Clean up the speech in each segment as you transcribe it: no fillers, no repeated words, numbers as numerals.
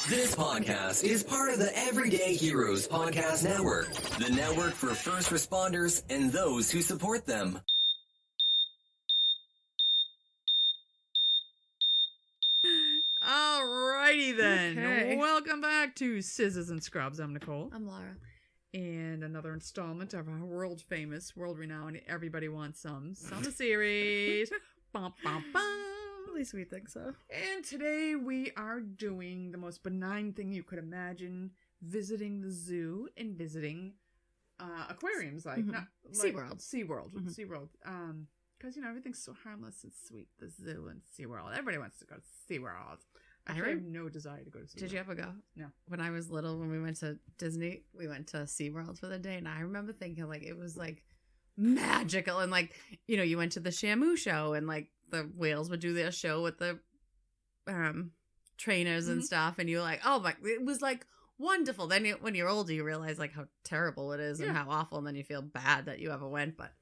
This podcast is part of the Everyday Heroes Podcast Network, the network for first responders and those who support them. Alrighty then. Okay. Welcome back to Scissors and Scrubs. I'm Nicole. I'm Laura. And another installment of our world famous, world renowned, everybody wants some summer series. Bum, bum, bum. At least we think so. And today we are doing the most benign thing you could imagine, visiting the zoo and visiting aquariums like not like SeaWorld. SeaWorld. Because everything's so harmless and sweet. The zoo and SeaWorld. Everybody wants to go to SeaWorld. I have no desire to go to SeaWorld. Did you ever go? No. When I was little, when we went to Disney, we went to SeaWorld for the day, and I remember thinking like it was like magical, and like you went to the Shamu show, and like the whales would do their show with the trainers and stuff, and you were like, oh my, it was like wonderful. Then when you're older, you realize like how terrible it is and how awful, and then you feel bad that you ever went, but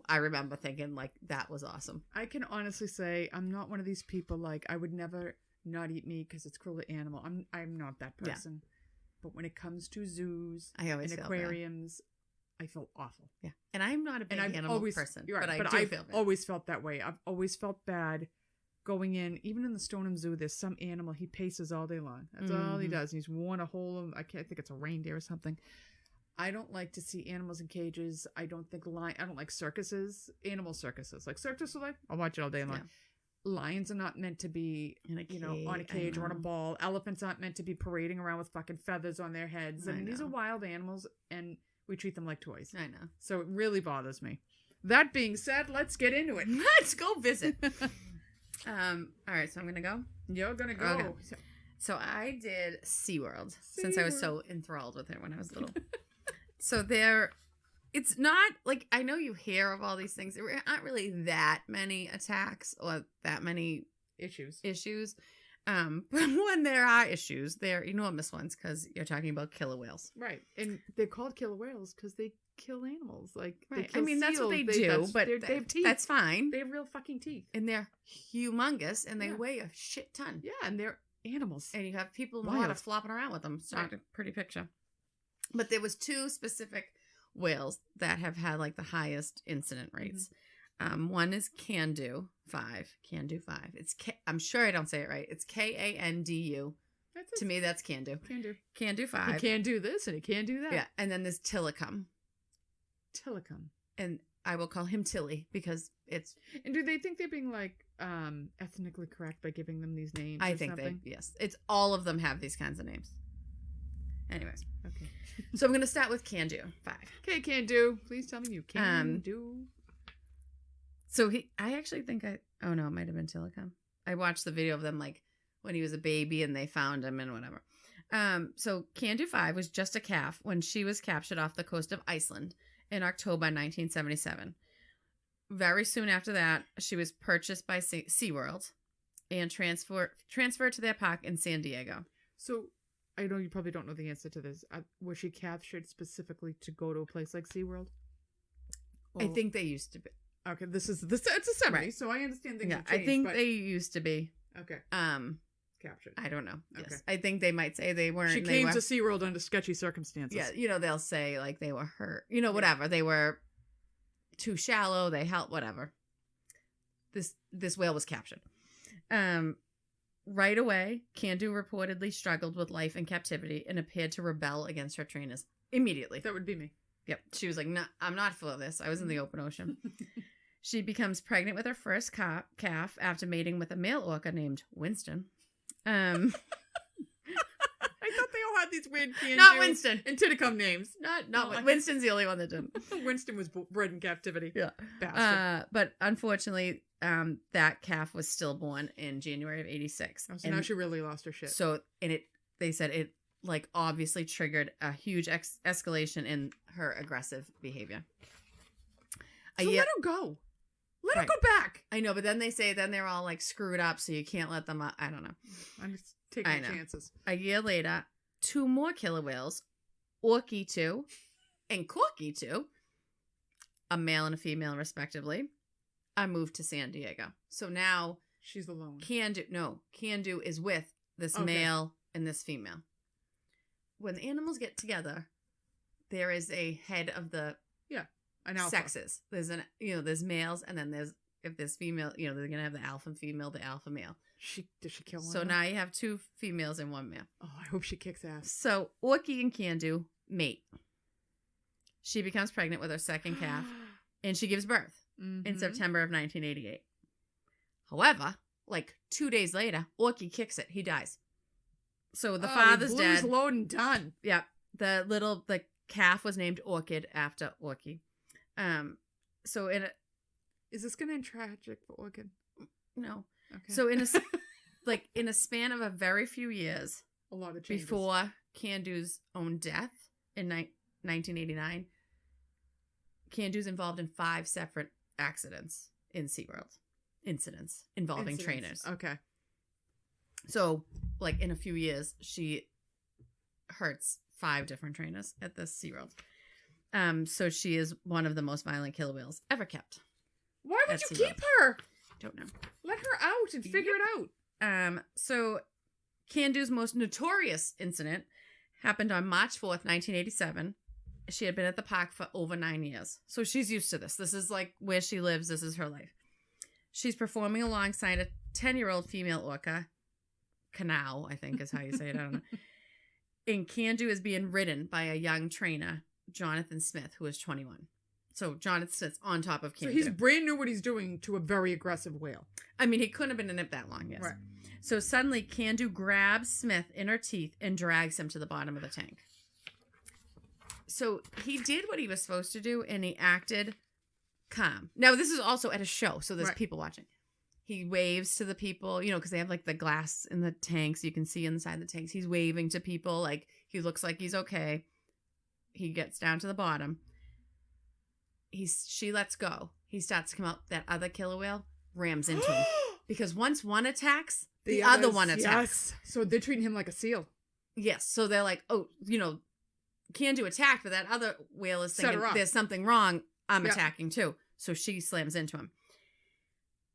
I remember thinking like that was awesome. I can honestly say I'm not one of these people like I would never not eat meat because it's cruel to animal. I'm not that person. Yeah. But when it comes to zoos and aquariums, I feel awful. Yeah, and I'm not a big animal person, but I've always felt that way. I've always felt bad going in, even in the Stoneham Zoo. There's some animal he paces all day long. That's all he does. And he's worn a whole. I think it's a reindeer or something. I don't like to see animals in cages. I don't like circuses, animal circuses. Like Cirque du Soleil, I'll watch it all day long. Yeah. Lions are not meant to be, on a cage or on a ball. Elephants aren't meant to be parading around with fucking feathers on their heads. I mean, these are wild animals, and we treat them like toys. I know. So it really bothers me. That being said, let's get into it. Let's go visit. All right, so I'm going to go? You're going to go. Okay. So I did SeaWorld since I was so enthralled with it when I was little. So it's not like, I know you hear of all these things. There aren't really that many attacks or that many issues. But when there are issues, they're enormous ones because you're talking about killer whales. Right. And they're called killer whales because they kill animals. Like, right. I mean, that's what they do, but they have teeth. That's fine. They have real fucking teeth. And they're humongous and they weigh a shit ton. Yeah, and they're animals. And you have people in the water flopping around with them. It's not a pretty picture. But there was two specific whales that have had like the highest incident rates. One is Candu 5. It's I'm sure I don't say it right. It's Kandu. To me, that's Candu. Candu 5. It can do this and it can do that. Yeah, and then there's Tillicum. And I will call him Tilly because it's. And do they think they're being like ethnically correct by giving them these names? I think yes. It's all of them have these kinds of names. Anyways, okay. So I'm gonna start with Candu 5. Okay, Candu. Please tell me you can do. So I actually think oh no, it might have been Tillicum. I watched the video of them like when he was a baby and they found him and whatever. So Candu 5 was just a calf when she was captured off the coast of Iceland in October 1977. Very soon after that, she was purchased by SeaWorld and transferred to their park in San Diego. So I know you probably don't know the answer to this. Was she captured specifically to go to a place like SeaWorld? I think they used to be. Okay, it's a 70s, right. So I understand things have changed. I think they used to be. Okay. Captured. I don't know. Okay. Yes. I think they might say they weren't. She came to SeaWorld under sketchy circumstances. Yeah, they'll say like they were hurt. Whatever. They were too shallow, they helped, whatever. This whale was captured. Right away, Candu reportedly struggled with life in captivity and appeared to rebel against her trainers immediately. That would be me. Yep. She was like, no, I'm not for this. I was in the open ocean. She becomes pregnant with her first calf after mating with a male orca named Winston. I thought they all had these weird Candu Not Winston. and Tillicum names. Not Winston's the only one that didn't. Winston was bred in captivity. Yeah. Bastard. But unfortunately, that calf was stillborn in January of 1986. Oh, so now she really lost her shit. So, they said it like obviously triggered a huge escalation in her aggressive behavior. So let her go. Let her go back. I know, but then they say they're all like screwed up, so you can't let them out. I don't know. I'm just taking chances. A year later, 2 more killer whales, Orky 2 and Corky 2, a male and a female respectively, are moved to San Diego. So now she's alone. Candu is with this male and this female. When the animals get together, there is a head of the An alpha. sexes. There's there's males, and then if there's female, they're gonna have the alpha female, the alpha male. Does she kill one? So now you have 2 females and 1 male. Oh, I hope she kicks ass. So Orky and Candu mate. She becomes pregnant with her second calf, and she gives birth in September of 1988. However, like 2 days later, Orky kicks it. He dies. So the father's dead. Blues load and done. Yep. The calf was named Orchid after Orky. So Is this gonna end tragic for Orchid? no. Okay. So in a span of a very few years, a lot of changes. before Candu's own death in 1989, Candu's involved in 5 separate accidents in SeaWorld. Incidents involving trainers. Okay. So, like, in a few years, she hurts 5 different trainers at the SeaWorld. So she is one of the most violent killer whales ever kept. Why would at you SeaWorld. keep her? Don't know. Let her out and figure it out. So Candu's most notorious incident happened on March 4th, 1987. She had been at the park for over 9 years. So she's used to this. This is like where she lives. This is her life. She's performing alongside a 10-year-old female orca. Canal, I think is how you say it. I don't know. And Candu is being ridden by a young trainer, Jonathan Smith, who is 21. So Jonathan Smith's on top of Candu. So he's brand new what he's doing to a very aggressive whale. I mean, he couldn't have been in it that long, yes. Right. So suddenly, Candu grabs Smith in her teeth and drags him to the bottom of the tank. So he did what he was supposed to do, and he acted calm. Now, this is also at a show, so there's people watching. He waves to the people, because they have, like, the glass in the tanks. You can see inside the tanks. He's waving to people. Like, he looks like he's okay. He gets down to the bottom. She lets go. He starts to come out. That other killer whale rams into him. Because once one attacks, the other one attacks. Yes. So they're treating him like a seal. Yes. So they're like, oh, Candu attacked, but that other whale is thinking there's something wrong. I'm attacking too. So she slams into him.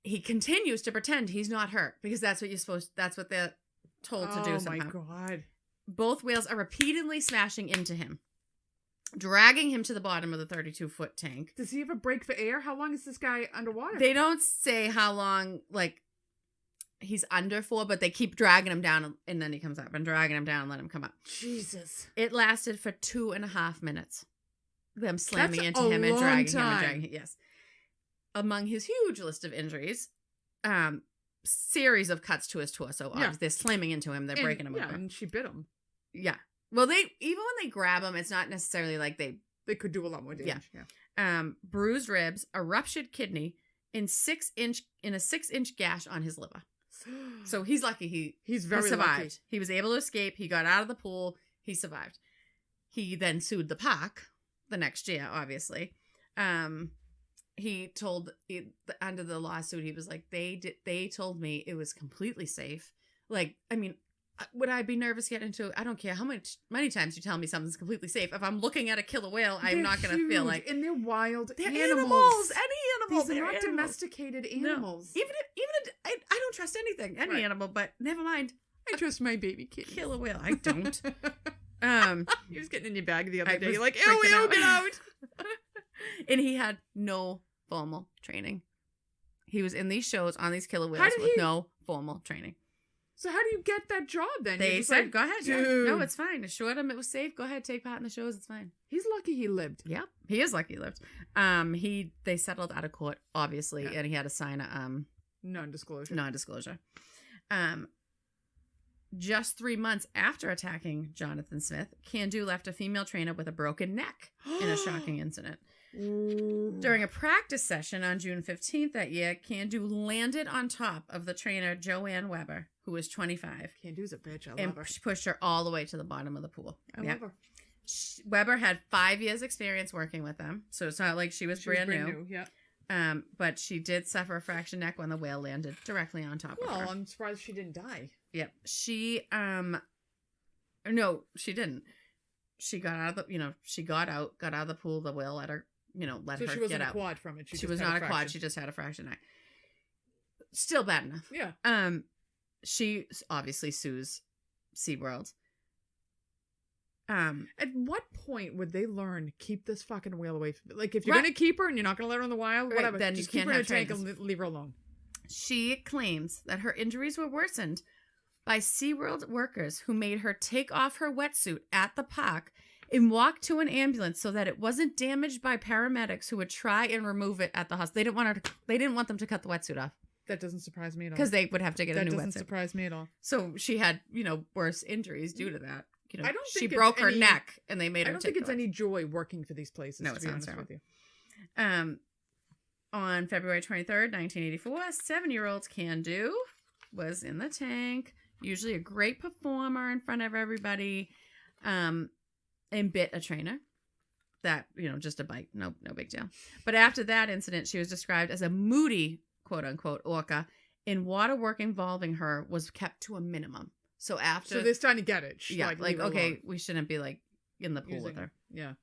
He continues to pretend he's not hurt because that's what they're told to do somehow. Oh my God. Both whales are repeatedly smashing into him, dragging him to the bottom of the 32-foot tank. Does he ever break for air? How long is this guy underwater? They don't say how long, like, he's under for, but they keep dragging him down, and then he comes up and dragging him down and let him come up. Jesus. It lasted for 2.5 minutes. Them slamming That's into him and dragging time. him and dragging him. Yes. Among his huge list of injuries, series of cuts to his torso. Yeah. They're slamming into him. They're breaking him over. And she bit him. Yeah. Well, even when they grab him, it's not necessarily like they could do a lot more damage. Yeah. Bruised ribs, a ruptured kidney, in a 6-inch gash on his liver. So he's lucky. He's very survived. Lucky. He was able to escape. He got out of the pool. He survived. He then sued the park the next year, obviously. He told under the lawsuit, he was like, they told me it was completely safe. Like, I mean, would I be nervous getting into? I don't care how many times you tell me something's completely safe. If I'm looking at a killer whale, I'm not going to feel like. And they're wild. They're animals. Any animal. These are not domesticated animals. No. I don't trust anything. Any animal, but never mind. I trust my baby kitty. Killer whale. I don't. He was getting in your bag the other day. You're like, ew, get out. And he had no formal training. He was in these shows on these killer whales with no formal training. So how do you get that job then? They said, like, go ahead. Dude. No, it's fine. Assured him it was safe. Go ahead, take part in the shows. It's fine. He's lucky he lived. Yep. He is lucky he lived. They settled out of court, obviously, and he had to sign a non-disclosure. Just 3 months after attacking Jonathan Smith, Candu left a female trainer with a broken neck in a shocking incident. Ooh. During a practice session on June 15th that year, Candu landed on top of the trainer Joanne Weber, who was 25. Candu's a bitch. I love her. And pushed her all the way to the bottom of the pool. I love her. Weber had 5 years experience working with them, so it's not like she was brand new. Yeah. But she did suffer a fractured neck when the whale landed directly on top of her. Well, I'm surprised she didn't die. Yep. No, she didn't. She got out of the, she got out of the pool. The whale let her, let her get out. So she wasn't a quad from it. She was not a quad. She just had a fractured neck. Still bad enough. Yeah. She obviously sues SeaWorld. At what point would they learn keep this fucking whale away from me? Like, if you're Right. gonna keep her and you're not gonna let her in the wild, Right, whatever, then just you keep can't her in a have tank and trainers. leave her alone. She claims that her injuries were worsened by SeaWorld workers who made her take off her wetsuit at the park and walk to an ambulance so that it wasn't damaged by paramedics who would try and remove it at the hospital. They didn't want them to cut the wetsuit off That doesn't surprise me at all. because they would have to get that a new doesn't wetsuit. surprise me at all. So she had, worse injuries due to that. I don't she think it's broke her any- neck and they made I her don't take think it's the any joy working for these places. No, to it be sounds honest with you. On February 23rd, 1984, 7-year-old Can-Do was in the tank, usually a great performer in front of everybody, and bit a trainer. That, just a bite. No big deal. But after that incident, she was described as a moody, quote unquote, orca, and water work involving her was kept to a minimum. So after... So they're starting to get it. Yeah, leave her okay, alone. we shouldn't be, in the pool with her. Yeah.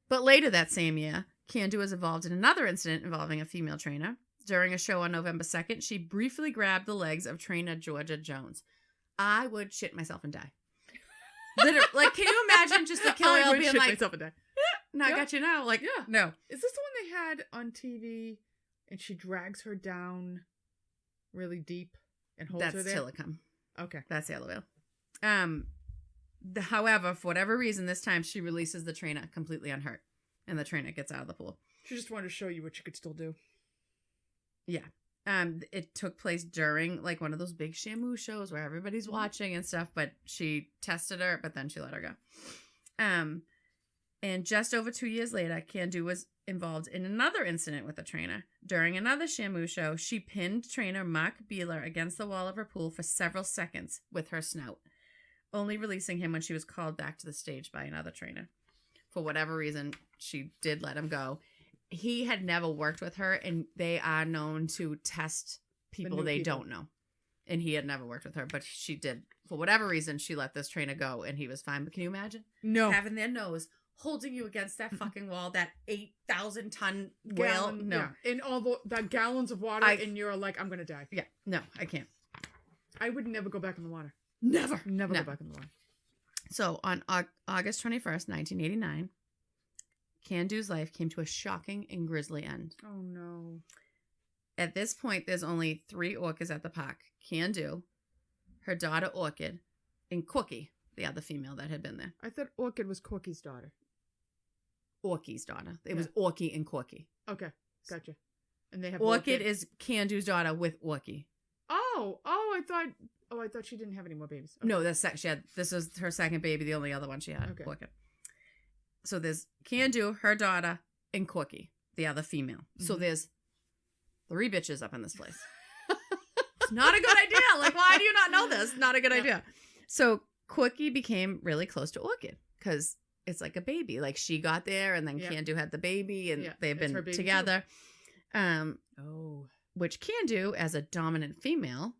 But later that same year, Can-Do was involved in another incident involving a female trainer. During a show on November 2nd, she briefly grabbed the legs of trainer Georgia Jones. I would shit myself and die. Literally, can you imagine just the killer I would being shit like, myself a day. no, I Yeah. got you now. Yeah. No. Is this the one they had on TV and she drags her down really deep and holds That's her there? Tillicum. Okay. That's Yellow Whale. However, for whatever reason, this time she releases the trainer completely unhurt. And the trainer gets out of the pool. She just wanted to show you what you could still do. Yeah. It took place during one of those big Shamu shows where everybody's watching and stuff, but she tested her, but then she let her go. And just over 2 years later, Can-Do was involved in another incident with a trainer. During another Shamu show, she pinned trainer Mark Beeler against the wall of her pool for several seconds with her snout, only releasing him when she was called back to the stage by another trainer. For whatever reason, she did let him go. He had never worked with her, and they are known to test people they don't know. And he had never worked with her, but she did. For whatever reason, she let this trainer go, and he was fine. But can you imagine? No. Having their nose holding you against that fucking wall, that 8,000-ton whale. No. Yeah. In all that gallons of water, and you're like, I'm going to die. Yeah. No, I can't. I would never go back in the water. Never. Never go back in the water. So on August 21st, 1989, Can-Do's life came to a shocking and grisly end. Oh, no. At this point, there's only 3 orcas at the park. Can-Do, her daughter Orchid, and Cookie, the other female that had been there. I thought Orchid was Corky's daughter. Orky's daughter. It was Orky and Corky. Okay, gotcha. And they have Orchid is Can-Do's daughter with Orky. I thought she didn't have any more babies. Okay. No, this was her second baby, the only other one she had. Okay. Orchid. So there's Can-Do, her daughter, and Corky, the other female. Mm-hmm. So there's 3 bitches up in this place. It's not a good idea. Why do you not know this? Not a good idea. So Corky became really close to Orchid because it's like a baby. She got there, and then Can-Do had the baby, and they've been together. Which Can-Do, as a dominant female,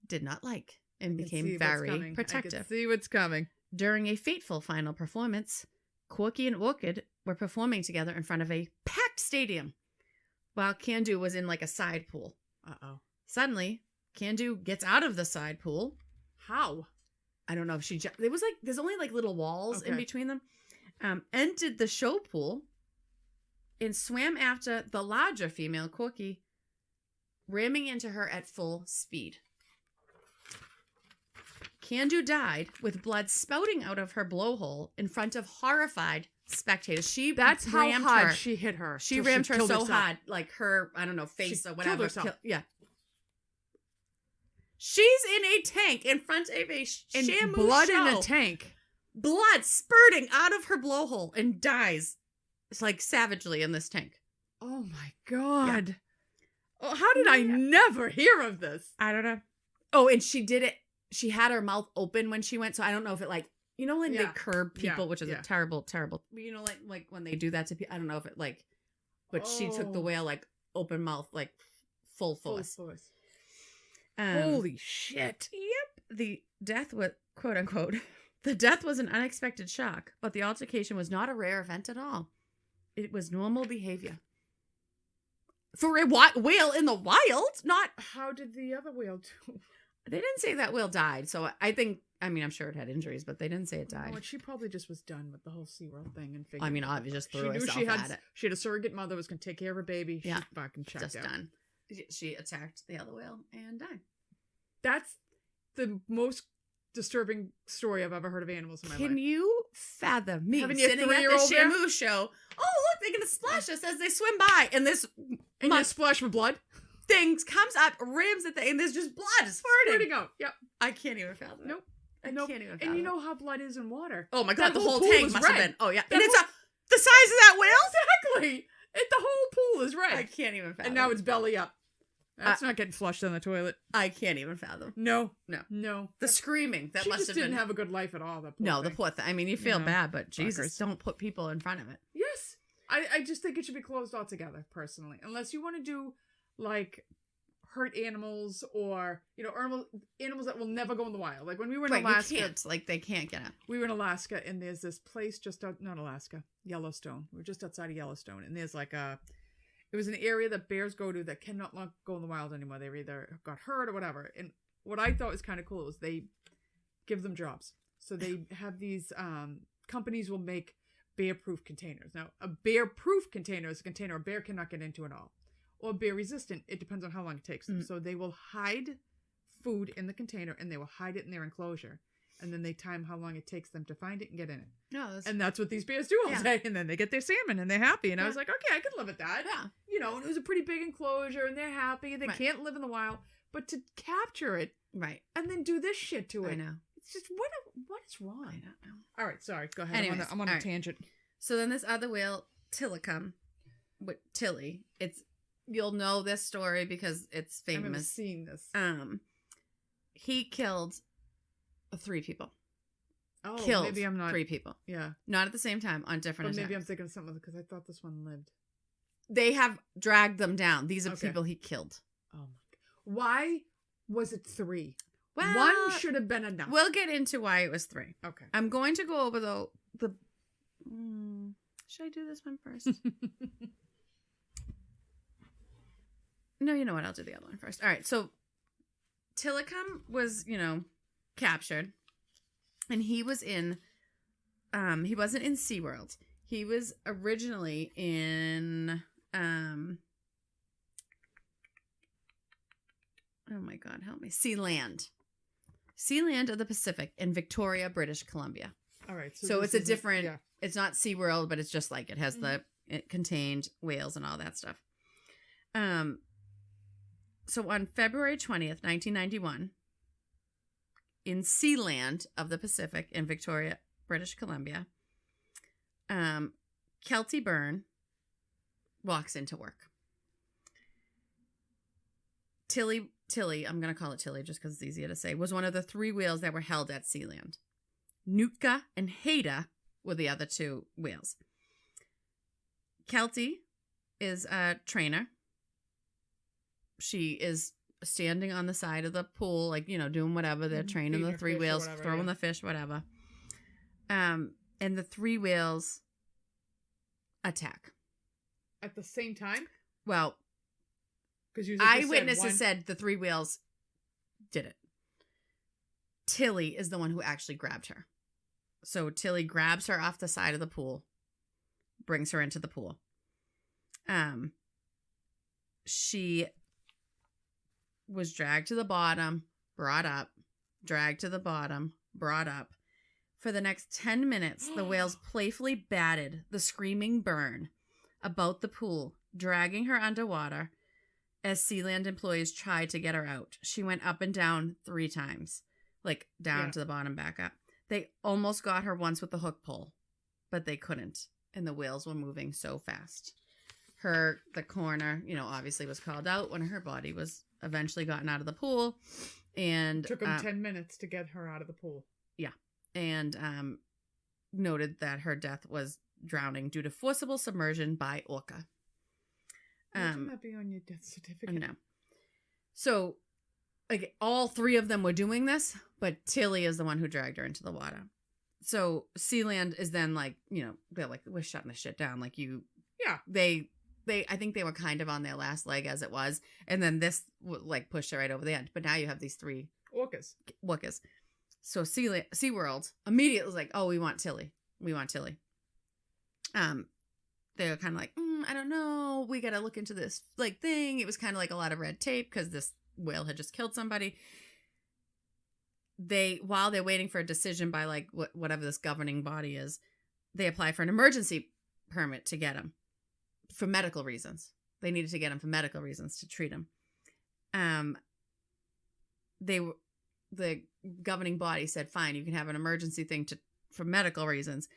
did not like and became very protective. I can see what's coming. During a fateful final performance, Corky and Orchid were performing together in front of a packed stadium, while Can-Do was in a side pool. Uh-oh. Suddenly, Can-Do gets out of the side pool. How? I don't know if she... It was there's only little walls in Okay. between them. Entered the show pool and swam after the larger female, Corky, ramming into her at full speed. Can-Do died with blood spouting out of her blowhole in front of horrified spectators. That's how rammed hard her. she hit her. She till rammed her killed so herself. hard, her, I don't know, face She or whatever. killed herself. Yeah. She's in a tank in front of a And Shamu blood show. in a tank. Blood spurting out of her blowhole and dies. It's savagely in this tank. Oh my god. Oh, how did I never hear of this? I don't know. Oh, and she did it. She had her mouth open when she went, so I don't know if it when they curb people, which is a terrible, terrible. Like when they do that to people. I don't know if it but she took the whale open mouth, full force. Holy shit. Yep. The death was, quote unquote, the death was an unexpected shock, but the altercation was not a rare event at all. It was normal behavior. For a whale in the wild, not... How did the other whale do? They didn't say that whale died, so I think, I'm sure it had injuries, but they didn't say it died. She probably just was done with the whole SeaWorld thing and figured. Obviously just threw she knew herself at it. She had a surrogate mother was going to take care of her baby. Yeah. She fucking checked Just out. done. She attacked the other whale and died. That's the most disturbing story I've ever heard of animals in my life. Can you fathom me Having your sitting at the 3-year-old there? Shamu show? Oh, look, they're going to splash us as they swim by. And this And you splash with blood? thing comes up, rams the thing, and there's just blood Squirting out. Yep. I can't even fathom it. Nope. I can't even fathom And you it. know how blood is in water. Oh my God, That the whole pool tank is must have red. been. Oh yeah. That And it's whole- the size of that whale? Exactly. The whole pool is red. I can't even fathom. And now it's belly up. That's not getting flushed down the toilet. I can't even fathom. No. No. The screaming that She must just have didn't been. have a good life at all. No, the poor thing. You feel bad, but Jesus, fuckers. don't put people in front of it. Yes. I just think it should be closed altogether, personally. Unless you want to do, like, hurt animals or, animals that will never go in the wild. Like, when we were in Alaska. You can't. They can't get out. We were in Alaska, and there's this place just out, not Alaska, Yellowstone. We were just outside of Yellowstone, and there's like it was an area that bears go to that cannot go in the wild anymore. They either got hurt or whatever. And what I thought was kind of cool is they give them jobs. So they have these companies will make bear-proof containers. Now, a bear-proof container is a container a bear cannot get into at all. Or bear-resistant. It depends on how long it takes them. So they will hide food in the container, and they will hide it in their enclosure. And then they time how long it takes them to find it and get in it. No, And that's what these bears do all day. And then they get their salmon, and they're happy. And I was like, okay, I could live with that. Yeah. And it was a pretty big enclosure, and they're happy. They can't live in the wild. But to capture it Right. and then do this shit to it. I know. It's just, what is wrong? I don't know. All right, sorry. Go ahead. Anyways, I'm on a tangent. So then this other whale, Tillicum, with Tilly, you'll know this story because it's I remember famous. seeing this. He killed 3 people. Oh, Killed maybe I'm not. 3 people. Yeah. Not at the same time, on different But maybe I'm attacks. thinking of something because I thought this one lived. They have dragged them down. These are Okay. people he killed. Oh, my God. Why was it 3? Well, One should have been enough. We'll get into why it was 3. Okay. I'm going to go over, though, should I do this one first? No, you know what? I'll do the other one first. All right. So Tillicum was, captured. And he was he wasn't in SeaWorld. He was originally in, oh my God, help me. Sealand of the Pacific in Victoria, British Columbia. All right. So this it's a isn't- different, Yeah. it's not SeaWorld, but it's just like it has it contained whales and all that stuff. So on February 20th, 1991, in Sealand of the Pacific in Victoria, British Columbia, Kelty Byrne walks into work. Tilly, I'm going to call it Tilly just because it's easier to say, was one of the 3 whales that were held at Sealand. Nootka and Haida were the other 2 whales. Kelty is a trainer. She is standing on the side of the pool, like, doing whatever. They're training Feeding the her 3 fish or whales, whatever, throwing yeah. the fish, whatever. And the 3 whales attack. At the same time? Well, Because eyewitnesses said the 3 whales did it. Tilly is the one who actually grabbed her. So Tilly grabs her off the side of the pool, brings her into the pool. She was dragged to the bottom, brought up, dragged to the bottom, brought up. For the next 10 minutes, the whales playfully batted the screaming Byrne about the pool, dragging her underwater as Sealand employees tried to get her out. She went up and down 3 times, like down to the bottom, back up. They almost got her once with the hook pole, but they couldn't. And the whales were moving so fast. The coroner, obviously was called out when her body was eventually gotten out of the pool. And Took them 10 minutes to get her out of the pool. Yeah. And noted that her death was drowning due to forcible submersion by orca. Wouldn't that be on your death certificate? No. So, like, all 3 of them were doing this, but Tilly is the one who dragged her into the water. So Sealand is then like, they're like, we're shutting this shit down. Like Yeah. I think they were kind of on their last leg as it was. And then this like pushed her right over the edge. But now you have these 3 Orcas. So SeaWorld immediately was like, oh, we want Tilly. We want Tilly. They were kind of like, I don't know. We got to look into this like thing. It was kind of like a lot of red tape because this whale had just killed somebody. While they're waiting for a decision by like whatever this governing body is, they apply for an emergency permit to get him for medical reasons. They needed to get him for medical reasons to treat him. The governing body said, fine, you can have an emergency thing for medical reasons.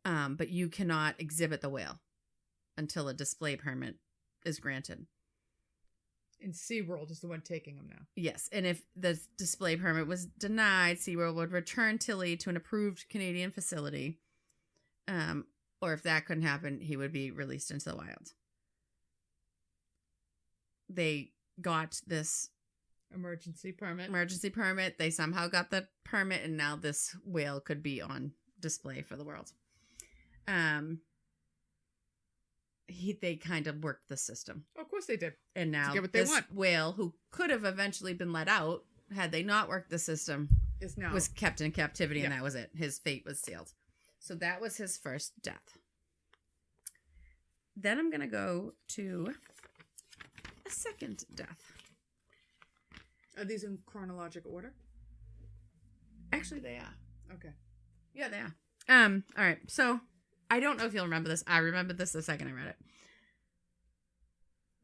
But you cannot exhibit the whale until a display permit is granted. And SeaWorld is the one taking him now. Yes. And if the display permit was denied, SeaWorld would return Tilly to an approved Canadian facility. Or if that couldn't happen, he would be released into the wild. They got this emergency permit. They somehow got the permit, and now this whale could be on display for the world. They kind of worked the system. Of course they did. And now to get what they want. Whale, who could have eventually been let out had they not worked the system, was kept in captivity, and that was it. His fate was sealed. So that was his first death. Then I'm going to go to a second death. Are these in chronological order? Actually, they are. Okay. Yeah, they are. All right. So I don't know if you'll remember this. I remembered this the second I read it.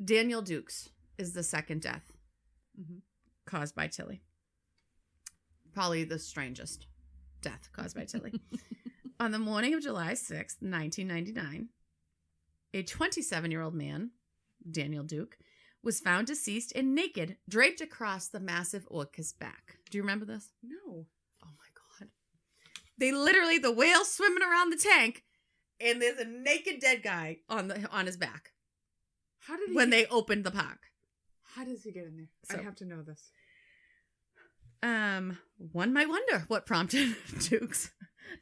Daniel Dukes is the second death caused by Tilly. Probably the strangest death caused by Tilly. On the morning of July 6th, 1999, a 27-year-old man, Daniel Duke, was found deceased and naked, draped across the massive orca's back. Do you remember this? No. Oh my God. The whale's swimming around the tank, and there's a naked dead guy on his back. How did they opened the park? How does he get in there? I have to know this. One might wonder what prompted Dukes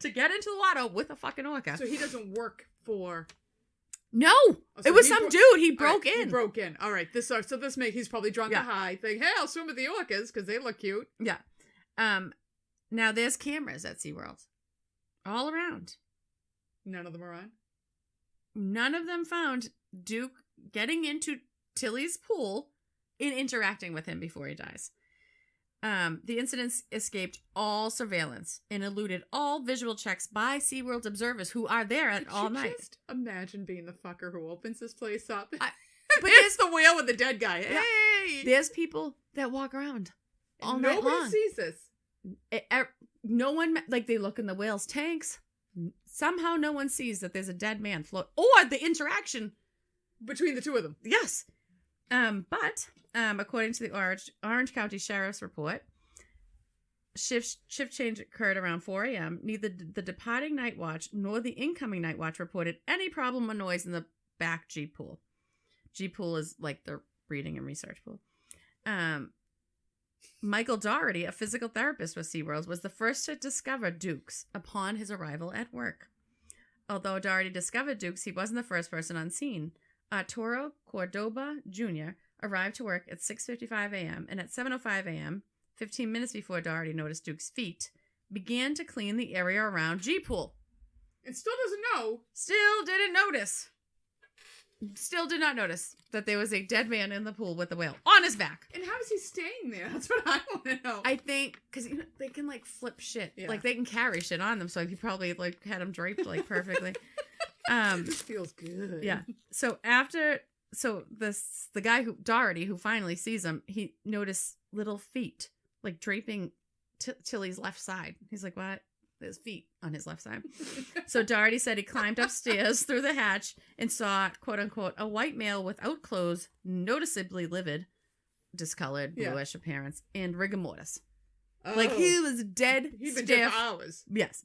to get into the water with a fucking orca. So he doesn't work for... No, it was some dude. He broke in. He broke in. All right. He's probably drunk a high thing. Hey, I'll swim with the orcas because they look cute. Yeah. Now there's cameras at SeaWorld all around. None of them are on? None of them found Duke getting into Tilly's pool and interacting with him before he dies. The incidents escaped all surveillance and eluded all visual checks by SeaWorld observers who are there all night. Just imagine being the fucker who opens this place up. But it's the whale with the dead guy. Yeah, Hey! There's people that walk around all night long. Nobody sees this. No one, they look in the whale's tanks. Somehow no one sees that there's a dead man float, or the interaction between the two of them. Yes. But according to the Orange County Sheriff's report, shift change occurred around 4 a.m. Neither the departing night watch nor the incoming night watch reported any problem or noise in the back G pool. G pool is like the reading and research pool. Michael Doherty, a physical therapist with SeaWorld, was the first to discover Dukes upon his arrival at work. Although Doherty discovered Dukes, he wasn't the first person on scene. Arturo Cordoba Jr. arrived to work at 6:55 a.m. and at 7:05 a.m., 15 minutes before Doherty noticed Duke's feet, began to clean the area around G-Pool. And still doesn't know. Still didn't notice. Still did not notice that there was a dead man in the pool with a whale on his back. And how is he staying there? That's what I want to know. I think because they can flip shit. Yeah. They can carry shit on them. So he probably had him draped perfectly. This feels good. Yeah. So the guy Doherty, who finally sees him, he noticed little feet draping Tilly's left side. He's like, what? There's feet on his left side. So Doherty said he climbed upstairs through the hatch and saw, quote unquote, a white male without clothes, noticeably livid, discolored, bluish appearance, and rigor mortis. Oh. He was dead. He'd been stiff. dead for hours. Yes.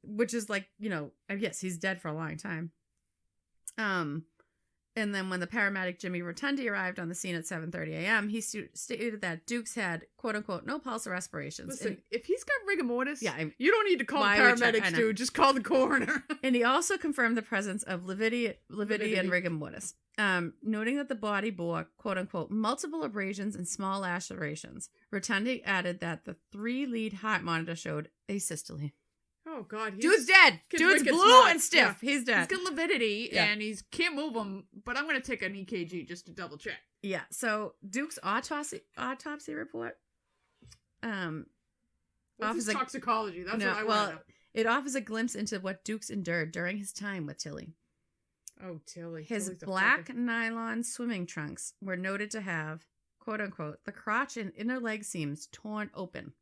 Which is yes, he's dead for a long time. And then when the paramedic Jimmy Rotundi arrived on the scene at 7:30 a.m., he stated that Dukes had, quote unquote, no pulse or respirations. Listen, if he's got rigor mortis, you don't need to call the paramedics, dude. Just call the coroner. And he also confirmed the presence of lividity and rigor mortis. Noting that the body bore, quote unquote, multiple abrasions and small lacerations. Rotundi added that the 3-lead heart monitor showed asystole. Oh God, Dude's dead. kid's Dude's wicked blue smart. and stiff. Yeah. He's dead. He's got lividity Yeah. and he's can't move him. But I'm gonna take an EKG just to double check. Yeah. So Duke's autopsy report. What's Offers his toxicology? That's no, what I well, want to know. it offers a glimpse into what Dukes endured during his time with Tilly. Oh, Tilly. His Tilly's a black fucking- nylon swimming trunks were noted to have, quote unquote, the crotch and inner leg seams torn open.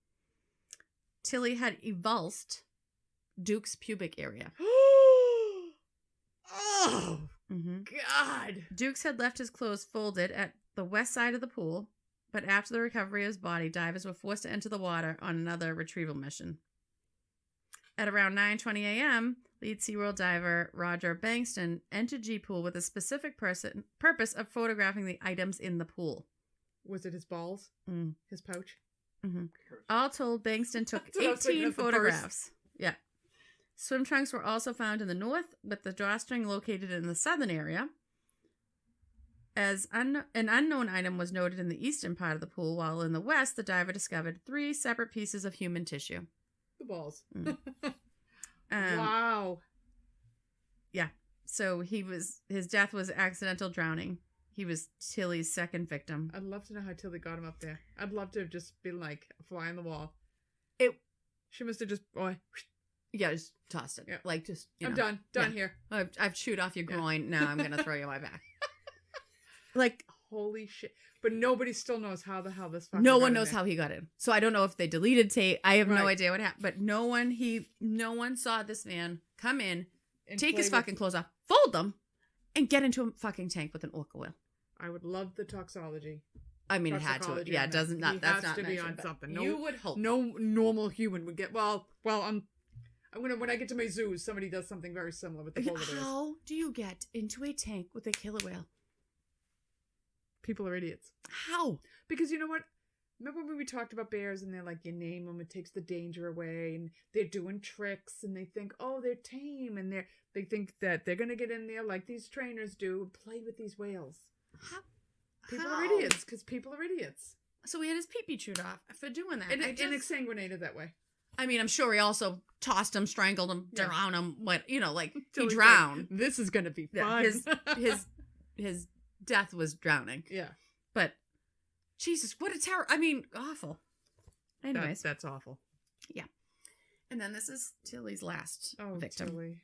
Tilly had evulsed Duke's pubic area. Oh Mm-hmm. God. Dukes had left his clothes folded at the west side of the pool, but after the recovery of his body, divers were forced to enter the water on another retrieval mission. At around 9:20 a.m., lead SeaWorld diver Roger Bankston entered G-Pool with a specific purpose of photographing the items in the pool. Was it his balls? Mm. His pouch? Mm-hmm. All told, Bankston took That's what I was thinking 18 of, the purse. photographs. Yeah. Swim trunks were also found in the north, with the drawstring located in the southern area. As an unknown item was noted in the eastern part of the pool, while in the west, the diver discovered 3 separate pieces of human tissue. The balls. Mm. Wow. Yeah. So his death was accidental drowning. He was Tilly's second victim. I'd love to know how Tilly got him up there. I'd love to have just been like a fly on the wall. She must have just, Yeah, just tossed it. Yeah. Like, just, I'm know, done. Done yeah. here. I've chewed off your Yeah. groin. Now I'm going to throw you on my back. Like, Holy shit. But nobody still knows how the hell this fucker no got one in knows there. how he got in. So I don't know if they deleted tape. I have no Right. idea what happened. But no one saw this man come in, And take play his with- fucking clothes off, fold them, and get into a fucking tank with an orca whale. I I would love the toxology. I mean, it had to. Toxicology Yeah, on it that. doesn't. He Not that's has not to be mentioned, on but something. You would hope. No normal human would get. Well, I'm gonna when I get to my zoos, somebody does something very similar with the polar bears. How do you get into a tank with a killer whale? People are idiots. How? Because you know what? Remember when we talked about bears and they're like, you name them, it takes the danger away, and they're doing tricks, and they think, oh, they're tame, and they think that they're gonna get in there like these trainers do and play with these whales. How? People How? are idiots because people are idiots. So he had his pee-pee chewed off for doing that. And I exsanguinated that way. mean, I'm sure he also tossed him, strangled him, Yeah. drowned him. What like Till he he's drowned. like, this is gonna be Yeah, fun. his death was drowning. yeah. But Jesus, what a terror! I mean, awful. Anyways, That's awful. and then this is Tilly's last Oh, victim, Tilly.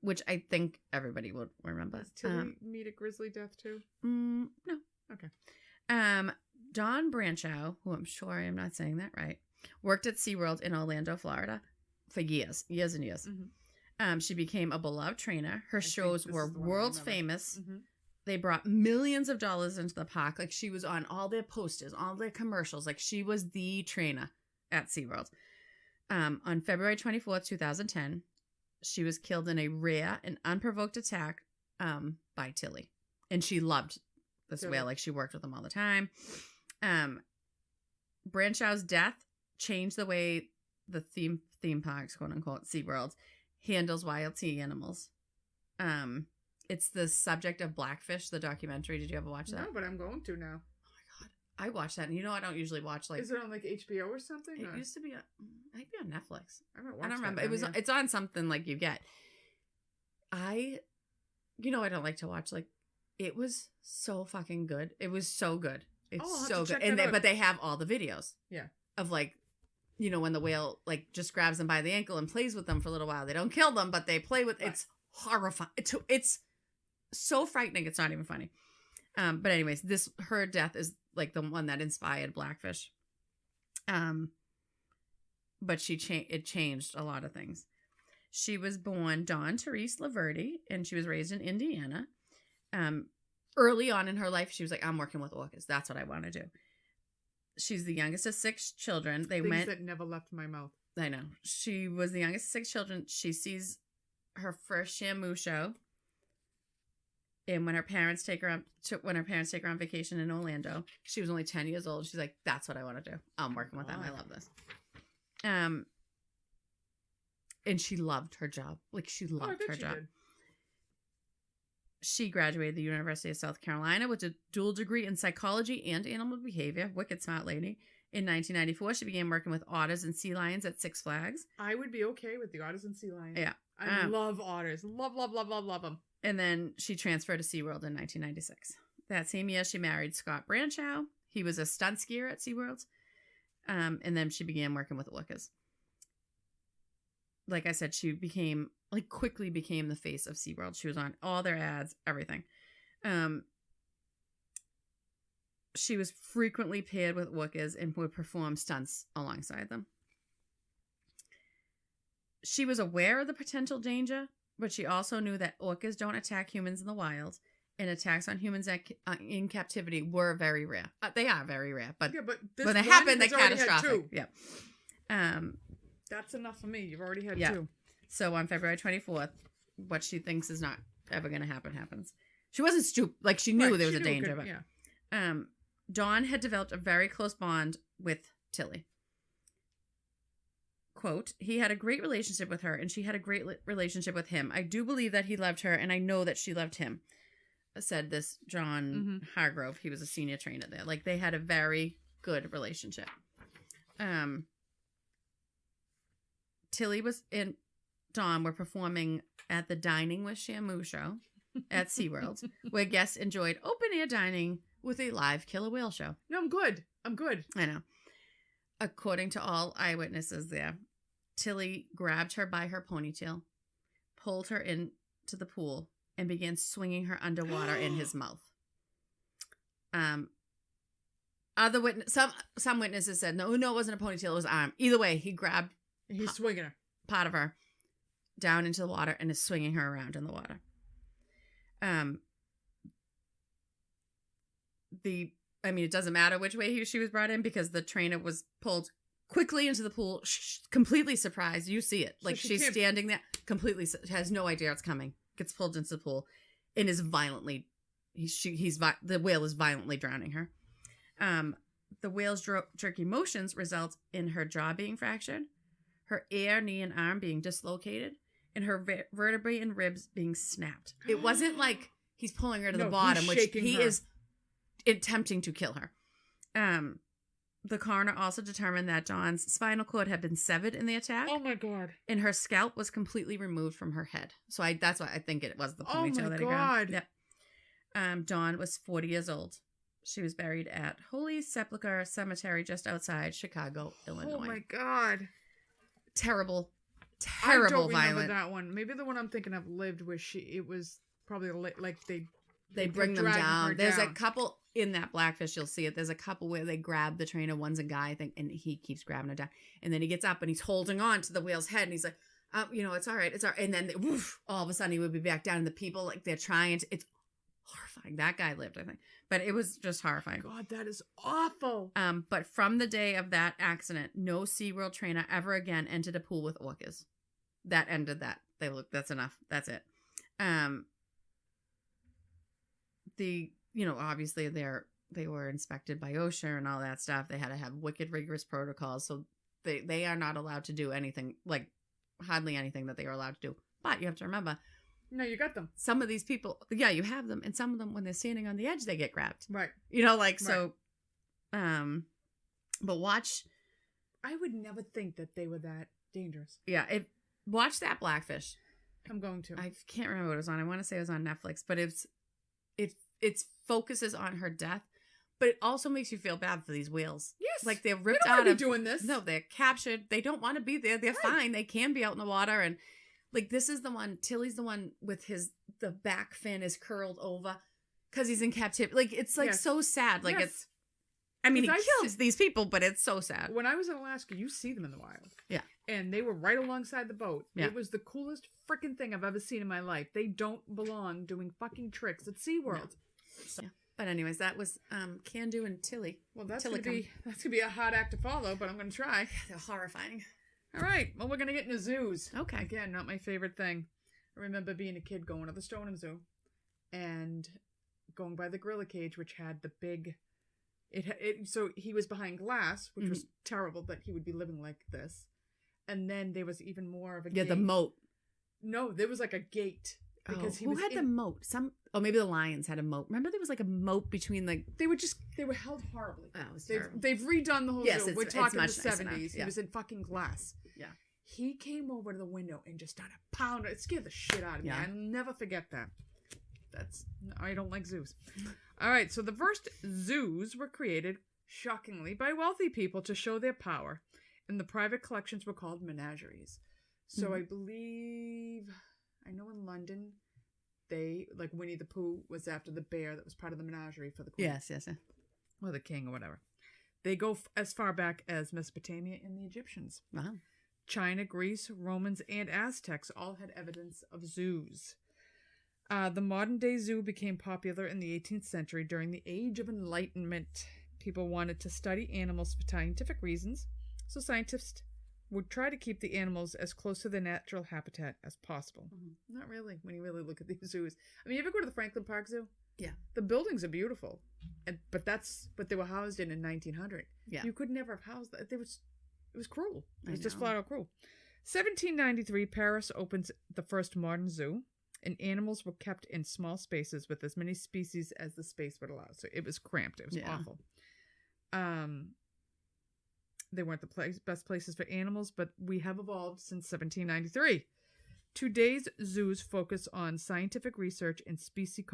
which I think everybody would remember. Does Tilly meet a grisly death too? No. Okay. Dawn Branchow, who I'm sure I am not saying that right, worked at SeaWorld in Orlando, Florida for years and years. Mhm. She became a beloved trainer. Her I think shows this were is the one I world remember. famous. Mhm. They brought millions of dollars into the park. Like, she was on all their posters, all their commercials. Like, she was the trainer at SeaWorld. On February 24th, 2010, she was killed in a rare and unprovoked attack by Tilly. And she loved this Tilly. whale. Like, she worked with him all the time. Branchow's death changed the way the theme parks, quote unquote, SeaWorld, handles wild sea animals. It's the subject of Blackfish, the documentary. Did you ever watch that? No, but I'm going to now. Oh my god, I watched that, and you know I don't usually watch like. Is it on like HBO or something? It or? used to be on, I think on Netflix. I haven't I watched don't remember. that It was. now, yeah. It's on something like you get. I don't like to watch like. It was so fucking good. It was so good. It's Oh, I'll have so to good, check and that out. but they have all the videos. Yeah. Of like. When the whale like just grabs them by the ankle and plays with them for a little while. They don't kill them, but they play with. Right. It's horrifying. It's so frightening. It's not even funny. But anyways, her death is like the one that inspired Blackfish. But it changed a lot of things. She was born Dawn Therese Laverty, and she was raised in Indiana. Early on in her life, she was like, "I'm working with orcas. That's what I want to do." She's the youngest of 6 children. Things that never left my mouth. I know. She was the youngest of 6 children. She sees her first Shamu show. And when her parents take her on vacation in Orlando, she was only 10 years old. She's like, that's what I want to do. I'm working with them. I love this. And she loved her job. Like, she loved her she job. did. She graduated the University of South Carolina with a dual degree in psychology and animal behavior. Wicked smart lady. In 1994, she began working with otters and sea lions at Six Flags. I would be okay with the otters and sea lions. Yeah. I love otters. Love them. And then she transferred to SeaWorld in 1996. That same year, she married Scott Branchow. He was a stunt skier at SeaWorld. And then she began working with orcas. Like I said, she quickly became the face of SeaWorld. She was on all their ads, everything. She was frequently paired with orcas and would perform stunts alongside them. She was aware of the potential danger, but she also knew that orcas don't attack humans in the wild, and attacks on humans in captivity were very rare. They are very rare, but when they happen, they're catastrophic. Yeah. That's enough for me. You've already had 2. So on February 24th, what she thinks is not ever going to happen happens. She wasn't stupid. Like, she knew there was a danger. Dawn had developed a very close bond with Tilly. Quote, he had a great relationship with her, and she had a great relationship with him. I do believe that he loved her, and I know that she loved him, said this John Hargrove. He was a senior trainer there. Like, they had a very good relationship. Tilly and Dawn were performing at the Dining with Shamu show at SeaWorld, where guests enjoyed open-air dining with a live killer whale show. No, I'm good. I know. According to all eyewitnesses there, Tilly grabbed her by her ponytail, pulled her into the pool, and began swinging her underwater in his mouth. Some witnesses said, no, it wasn't a ponytail, it was an arm. Either way, he's swinging her. Part of her down into the water and is swinging her around in the water. It doesn't matter which way she was brought in, because the trainer was pulled quickly into the pool, completely surprised. You see it. Like, so she's standing there, completely has no idea it's coming. Gets pulled into the pool and is violently, the whale is violently drowning her. The whale's jerky motions result in her jaw being fractured, her ear, knee, and arm being dislocated, and her vertebrae and ribs being snapped. It wasn't like he's pulling her to the bottom, which he is attempting to kill her. The coroner also determined that Dawn's spinal cord had been severed in the attack. Oh my God. And her scalp was completely removed from her head. So that's why I think it was the ponytail that he grabbed. Yep. Dawn was 40 years old. She was buried at Holy Sepulchre Cemetery just outside Chicago, Illinois. Oh my God. Terrible I don't violent. remember that one. Maybe the one I'm thinking of lived where it was probably like they bring them down. There's a couple in that Blackfish, you'll see it. There's a couple where they grab the trainer. One's a guy, I think, and he keeps grabbing her down. And then he gets up and he's holding on to the whale's head, and he's like, it's all right. It's all right. And then all of a sudden he would be back down, and the people, like, they're trying to, it's horrifying. That guy lived, I think. But it was just horrifying. God, that is awful. But from the day of that accident, no SeaWorld trainer ever again entered a pool with orcas. That ended that. That's enough. That's it. Obviously they were inspected by OSHA and all that stuff. They had to have wicked rigorous protocols. So they are not allowed to do anything, like hardly anything that they are allowed to do. But you have to remember, no, you got them. Some of these people, yeah, you have them. And some of them, when they're standing on the edge, they get grabbed. Right. So, but watch. I would never think that they were that dangerous. Yeah. Watch that Blackfish. I'm going to. I can't remember what it was on. I want to say it was on Netflix, but it focuses on her death, but it also makes you feel bad for these whales. Yes. Like they're ripped out of doing this. No, they're captured. They don't want to be there. They're fine. They can be out in the water. And like, this is the one, Tilly's the one with the back fin is curled over because he's in captivity. Like, it's like so sad. Like he kills these people, but it's so sad. When I was in Alaska, you see them in the wild. Yeah. And they were right alongside the boat. Yeah. It was the coolest freaking thing I've ever seen in my life. They don't belong doing fucking tricks at SeaWorld. No. So, yeah. But anyways, that was Candu and Tilly. Well, that's gonna be a hard act to follow, but I'm gonna try. They're horrifying. All right. Well, we're gonna get into zoos. Okay. Again, not my favorite thing. I remember being a kid going to the Stoneham Zoo and going by the gorilla cage, which had the big. So he was behind glass, which was terrible that he would be living like this. And then there was even more of a gate. The moat. No, there was like a gate because he who was had the moat? Maybe the lions had a moat. Remember there was like a moat between like they were held horribly. Oh, it was terrible. They've redone the whole zoo. We're talking the much nicer now. 70s. Yeah. He was in fucking glass. Yeah. He came over to the window and just started pounding. It scared the shit out of me. Yeah. I'll never forget that. I don't like zoos. All right, so the first zoos were created, shockingly, by wealthy people to show their power, and the private collections were called menageries. So I know in London, they, like Winnie the Pooh was after the bear that was part of the menagerie for the queen. Yes. Or the king or whatever. They go as far back as Mesopotamia and the Egyptians. Wow. China, Greece, Romans, and Aztecs all had evidence of zoos. The modern-day zoo became popular in the 18th century during the Age of Enlightenment. People wanted to study animals for scientific reasons, so scientists would try to keep the animals as close to their natural habitat as possible. Mm-hmm. Not really, when you really look at these zoos. I mean, you ever go to the Franklin Park Zoo? Yeah. The buildings are beautiful, but that's what they were housed in 1900. Yeah. You could never have housed that. It was cruel. It was just know. flat out cruel. 1793, Paris opens the first modern zoo, and animals were kept in small spaces with as many species as the space would allow. So it was cramped. It was awful. They weren't the best places for animals, but we have evolved since 1793. Today's zoos focus on scientific research and species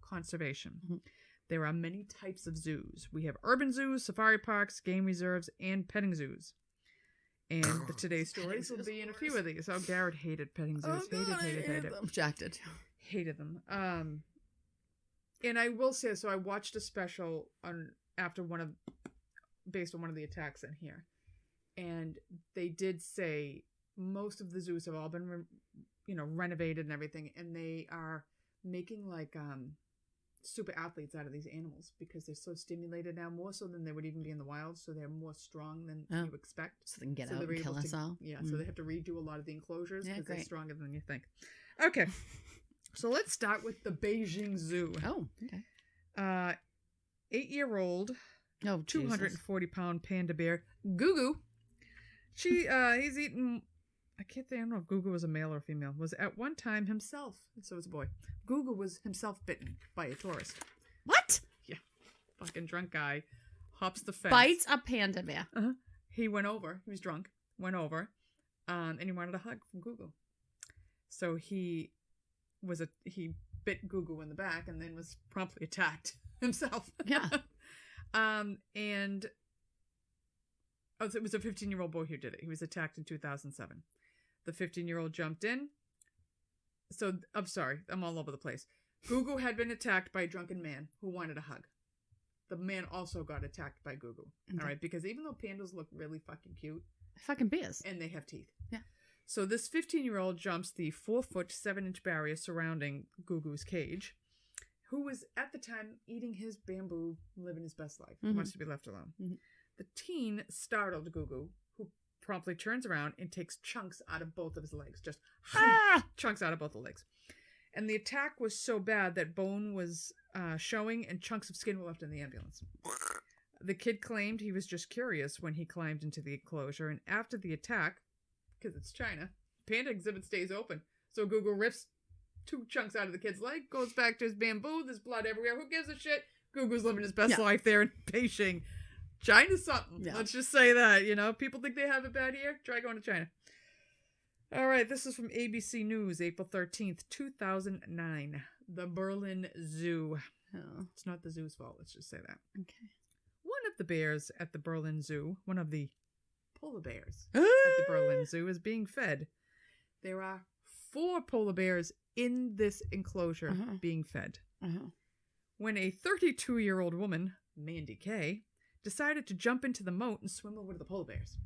conservation. Mm-hmm. There are many types of zoos. We have urban zoos, safari parks, game reserves, and petting zoos. And today's stories will be in a few of these. Oh, Garrett hated petting zoos. Hated them. Objected. Hated them. And I will say, so I watched a special based on one of the attacks in here. And they did say most of the zoos have all been, renovated and everything. And they are making like super athletes out of these animals because they're so stimulated now, more so than they would even be in the wild. So they're more strong than you expect. So they can get out and kill us all. Yeah, so they have to redo a lot of the enclosures because they're stronger than you think. Okay, so let's start with the Beijing Zoo. Oh, okay. 8-year-old, 240-pound panda bear, Gugu. He's eaten... I don't know if Gugu was a male or a female, was at one time himself, so it's a boy. Gugu was himself bitten by a tourist. What? Yeah. Fucking drunk guy. Hops the fence. Bites a panda bear. Uh-huh. He went over. He was drunk. Went over. And he wanted a hug from Gugu. So he bit Gugu in the back and then was promptly attacked himself. Yeah. It was a 15-year-old boy who did it. He was attacked in 2007. The 15-year-old jumped in. So, I'm sorry. I'm all over the place. Gugu had been attacked by a drunken man who wanted a hug. The man also got attacked by Gugu. Okay. All right? Because even though pandas look really fucking cute. Fucking bears. And they have teeth. Yeah. So, this 15-year-old jumps the 4-foot, 7-inch barrier surrounding Gugu's cage, who was, at the time, eating his bamboo, living his best life. He wants to be left alone. Mm-hmm. The teen startled Gugu, who promptly turns around and takes chunks out of both of his legs. Just chunks out of both the legs. And the attack was so bad that bone was showing and chunks of skin were left in the ambulance. The kid claimed he was just curious when he climbed into the enclosure. And after the attack, because it's China, panda exhibit stays open. So Gugu rips 2 chunks out of the kid's leg, goes back to his bamboo. There's blood everywhere. Who gives a shit? Gugu's living his best life there in Beijing. China's something. Yeah. Let's just say that, People think they have it bad here. Try going to China. All right, this is from ABC News, April 13th, 2009. The Berlin Zoo. Oh. It's not the zoo's fault. Let's just say that. Okay. One of the bears at the Berlin Zoo, one of the polar bears at the Berlin Zoo is being fed. There are 4 polar bears in this enclosure being fed. When a 32-year-old woman, Mandy Kay, decided to jump into the moat and swim over to the polar bears.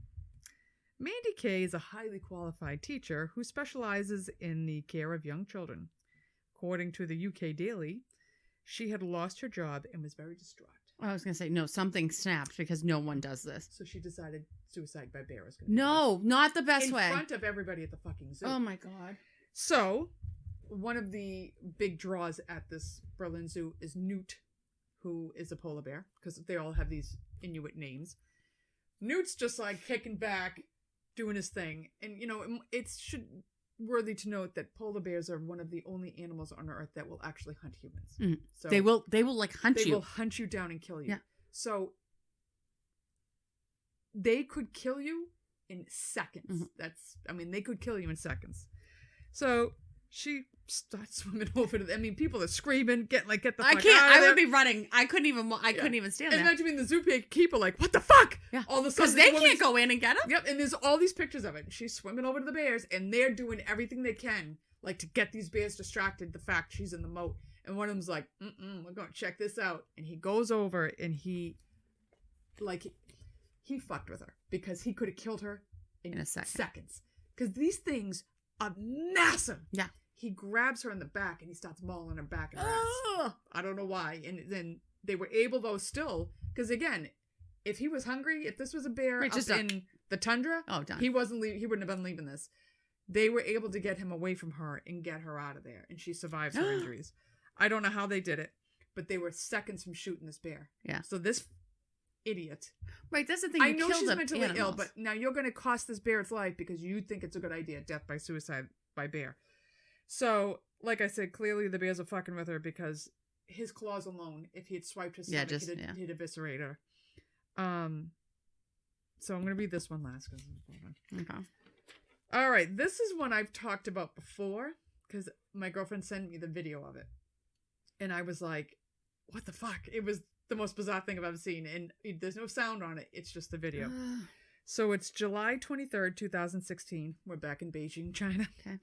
Mandy Kay is a highly qualified teacher who specializes in the care of young children. According to the UK Daily, she had lost her job and was very distraught. I was going to say, no, something snapped because no one does this. So she decided suicide by bear was going to No, not the best way. In front of everybody at the fucking zoo. Oh my God. So, one of the big draws at this Berlin Zoo is Newt, who is a polar bear, because they all have these Inuit names. Newt's just like kicking back, doing his thing. And, worthy to note that polar bears are one of the only animals on Earth that will actually hunt humans. Mm. So They will like hunt they you. will hunt you down and kill you. Yeah. So they could kill you in seconds. They could kill you in seconds. So she starts swimming over to people are screaming, get the fuck I can't. out of I there. would be running. I couldn't even stand there. Imagine being the zookeeper, like, what the fuck? Yeah. All of a sudden, Because they this can't woman's- go in and get them. Yep, and there's all these pictures of it. She's swimming over to the bears, and they're doing everything they can, like, to get these bears distracted, the fact she's in the moat. And one of them's like, we're going to check this out. And he goes over, and he fucked with her, because he could have killed her in a second. seconds. Because these things are massive. Yeah. He grabs her in the back, and he starts mauling her back and her ass. I don't know why. And then they were able, though, still, because again, if he was hungry, if this was a bear Right, just in the tundra, done. he wouldn't have been leaving this. They were able to get him away from her and get her out of there, and she survives her injuries. I don't know how they did it, but they were seconds from shooting this bear. Yeah. So this idiot. Right, that's the thing. I You know kill she's the mentally ill, animals. but now you're going to cost this bear its life because you think it's a good idea. Death by suicide by bear. So, like I said, clearly the bears are fucking with her because his claws alone, if he had swiped her stomach, he'd eviscerate her. So I'm going to read this one last. Okay. All right, this is one I've talked about before because my girlfriend sent me the video of it. And I was like, what the fuck? It was the most bizarre thing I've ever seen. And there's no sound on it. It's just the video. So it's July 23rd, 2016. We're back in Beijing, China. Okay.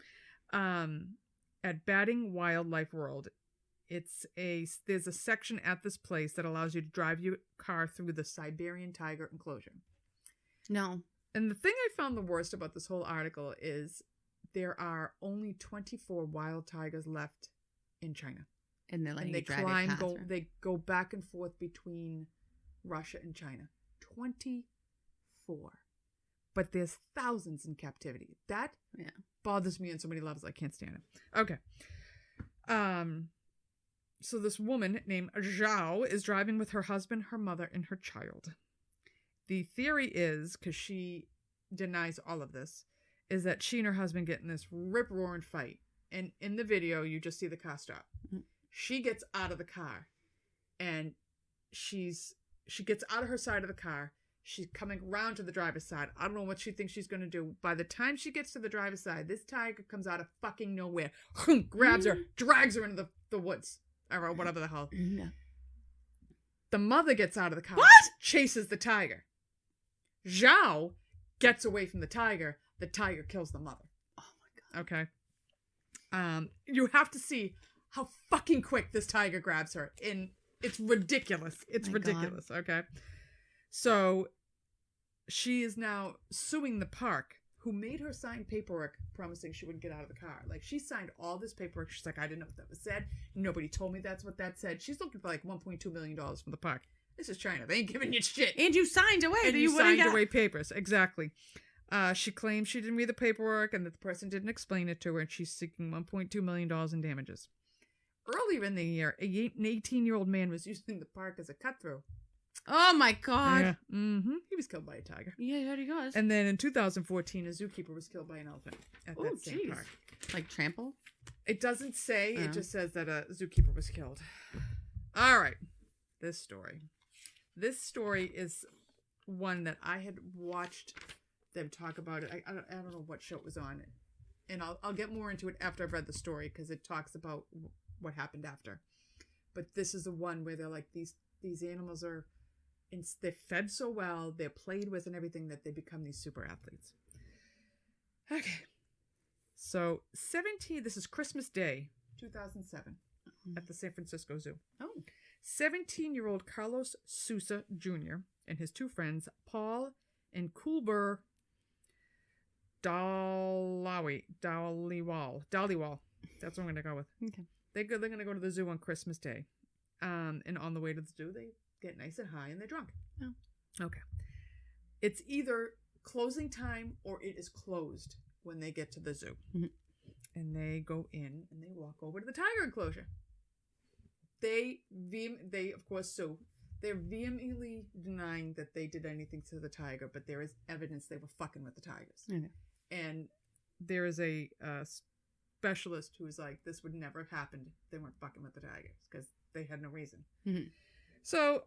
At Batting Wildlife World. There's a section at this place that allows you to drive your car through the Siberian tiger enclosure. No. And the thing I found the worst about this whole article is there are only 24 wild tigers left in China. And they're letting they you drive your car through. They go back and forth between Russia and China. 24. But there's thousands in captivity. That bothers me on so many levels. I can't stand it. Okay. So this woman named Zhao is driving with her husband, her mother, and her child. The theory is, because she denies all of this, is that she and her husband get in this rip-roaring fight. And in the video, you just see the car stop. Mm-hmm. She gets out of the car, and she gets out of her side of the car. She's coming around to the driver's side. I don't know what she thinks she's going to do. By the time she gets to the driver's side, this tiger comes out of fucking nowhere, grabs her, drags her into the woods, or whatever the hell. No. The mother gets out of the car, chases the tiger. Zhao gets away from the tiger. The tiger kills the mother. Oh my God. Okay. You have to see how fucking quick this tiger grabs her. And it's ridiculous. It's ridiculous. God. Okay. So she is now suing the park, who made her sign paperwork promising she wouldn't get out of the car. Like, she signed all this paperwork. She's like, I didn't know what that was said. Nobody told me that's what that said. She's looking for like $1.2 million from the park. This is China. They ain't giving you shit. And you signed away. And you signed away papers. Exactly. She claims she didn't read the paperwork and that the person didn't explain it to her, and she's seeking $1.2 million in damages. Earlier in the year, an 18-year-old man was using the park as a cut-through. Oh my God. Yeah. Mm-hmm. He was killed by a tiger. Yeah, he was. And then in 2014, a zookeeper was killed by an elephant at that same park. Like trample? It doesn't say. It just says that a zookeeper was killed. All right. This story. This story is one that I had watched them talk about it. I don't know what show it was on. And I'll get more into it after I've read the story, because it talks about what happened after. But this is the one where they're like, these animals are... they're fed so well, they're played with and everything, that they become these super athletes. Okay. So, this is Christmas Day, 2007, at the San Francisco Zoo. Oh. 17-year-old Carlos Sousa Jr. and his two friends, Paul and Kulber Dhaliwal. That's what I'm going to go with. Okay. They're going to go to the zoo on Christmas Day. And on the way to the zoo, they get nice and high and they're drunk. Oh. Okay. It's either closing time or it is closed when they get to the zoo. Mm-hmm. And they go in and they walk over to the tiger enclosure. They of course sue. They're vehemently denying that they did anything to the tiger, but there is evidence they were fucking with the tigers. Okay. And there is a specialist who was like, this would never have happened. They weren't fucking with the tigers because they had no reason. Mm-hmm. So,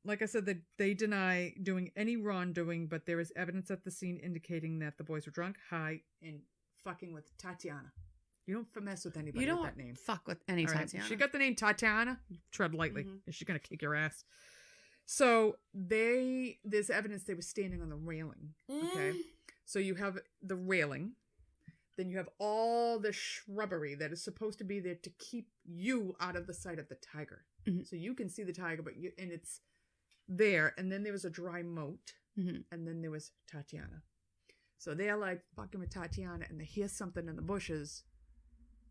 like I said, they deny doing any wrongdoing, but there is evidence at the scene indicating that the boys were drunk, high, and fucking with Tatiana. You don't mess with anybody with that name. Fuck with any All right? Tatiana. She got the name Tatiana. Tread lightly. Mm-hmm. And she's gonna kick your ass. So there's evidence they were standing on the railing. Okay, so you have the railing, then you have all the shrubbery that is supposed to be there to keep you out of the sight of the tiger. Mm-hmm. So you can see the tiger, and it's there. And then there was a dry moat, and then there was Tatiana. So they're like fucking with Tatiana, and they hear something in the bushes,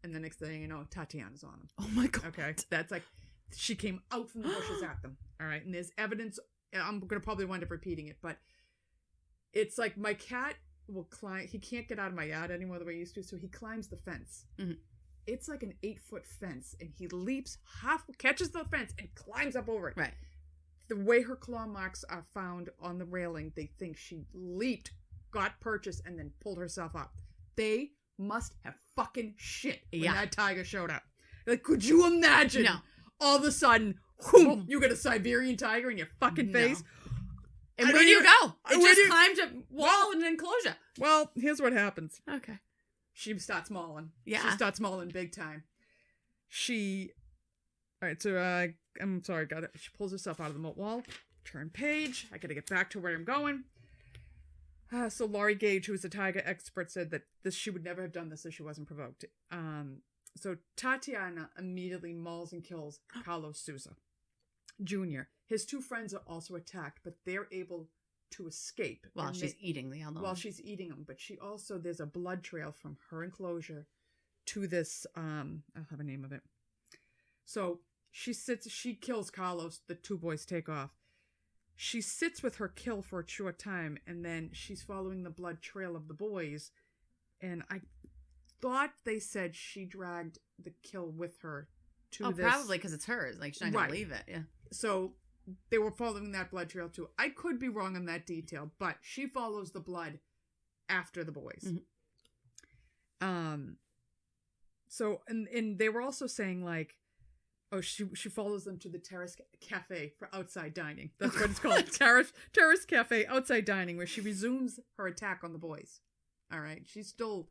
and the next thing you know, Tatiana's on them. Oh my God. Okay, that's like she came out from the bushes at them. All right, and there's evidence. I'm gonna probably wind up repeating it, but it's like my cat will climb. He can't get out of my yard anymore the way he used to, so he climbs the fence. Mm-hmm. It's like an 8-foot fence, and he leaps catches the fence, and climbs up over it. Right. The way her claw marks are found on the railing, they think she leaped, got purchase, and then pulled herself up. They must have fucking shit when that tiger showed up. Like, could you imagine? No. All of a sudden, whoom, you got a Siberian tiger in your fucking face. And where do you go? It just climbed a wall Well, and an enclosure. Well, here's what happens. Okay. She starts mauling. Yeah. She starts mauling big time. All right, so I'm sorry, got it. She pulls herself out of the moat wall. Turn page. I gotta get back to where I'm going. So Laurie Gage, who was a tiger expert, said that she would never have done this if she wasn't provoked. So Tatiana immediately mauls and kills Carlos Souza Jr. His two friends are also attacked, but they're able to escape. While she's eating the other one. While she's eating them. But there's a blood trail from her enclosure to this, I'll have a name of it. So she kills Carlos, the two boys take off. She sits with her kill for a short time, and then she's following the blood trail of the boys, and I thought they said she dragged the kill with her to this. Probably because it's hers. Like, she's not going to leave it. Yeah. So they were following that blood trail too. I could be wrong on that detail, but she follows the blood after the boys. Mm-hmm. So, and they were also saying, like, oh, she follows them to the Terrace Cafe for outside dining. That's what it's called. Terrace Cafe, outside dining, where she resumes her attack on the boys. All right. She's still...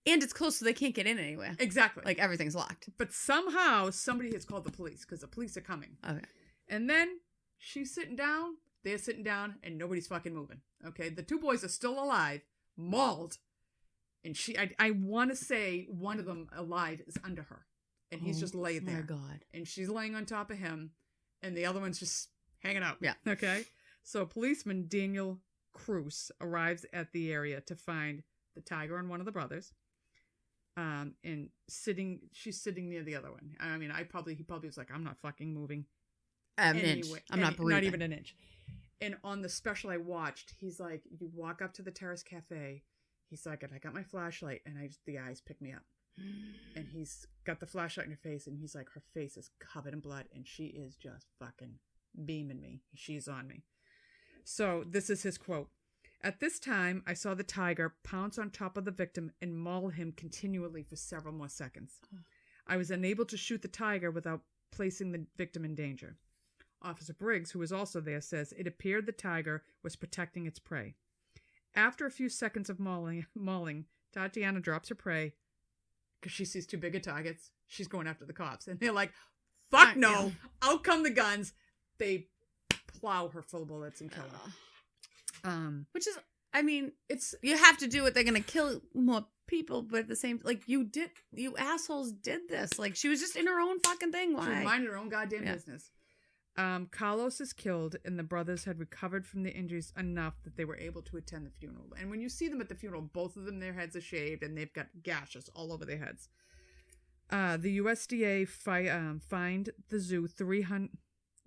And it's close, so they can't get in anywhere. Exactly. Like, everything's locked. But somehow, somebody has called the police, because the police are coming. Okay. And then, she's sitting down, they're sitting down, and nobody's fucking moving. Okay? The two boys are still alive, mauled, and I want to say one of them alive is under her. And he's just laid there. Oh, my God. And she's laying on top of him, and the other one's just hanging out. Yeah. Okay? So policeman Daniel Cruz arrives at the area to find the tiger and one of the brothers. And she's sitting near the other one. I mean, he probably was like, I'm not fucking moving. An inch. I'm not breathing. Not even an inch. And on the special I watched, he's like, you walk up to the Terrace Cafe. He's like, and I got my flashlight, and the eyes pick me up. And he's got the flashlight in her face, and he's like, her face is covered in blood, and she is just fucking beaming me. She's on me. So this is his quote. At this time, I saw the tiger pounce on top of the victim and maul him continually for several more seconds. I was unable to shoot the tiger without placing the victim in danger. Officer Briggs, who was also there, says it appeared the tiger was protecting its prey. After a few seconds of mauling, Tatiana drops her prey because she sees too big of targets. She's going after the cops. And they're like, fuck no. Yeah. Out come the guns. They plow her full of bullets and kill her. Which is, I mean, you have to do it. They're going to kill more people, but at the same, like, you assholes did this. Like, she was just in her own fucking thing. Why? She was minding her own goddamn business. Carlos is killed, and the brothers had recovered from the injuries enough that they were able to attend the funeral. And when you see them at the funeral, both of them, their heads are shaved, and they've got gashes all over their heads. The USDA fined the zoo $300.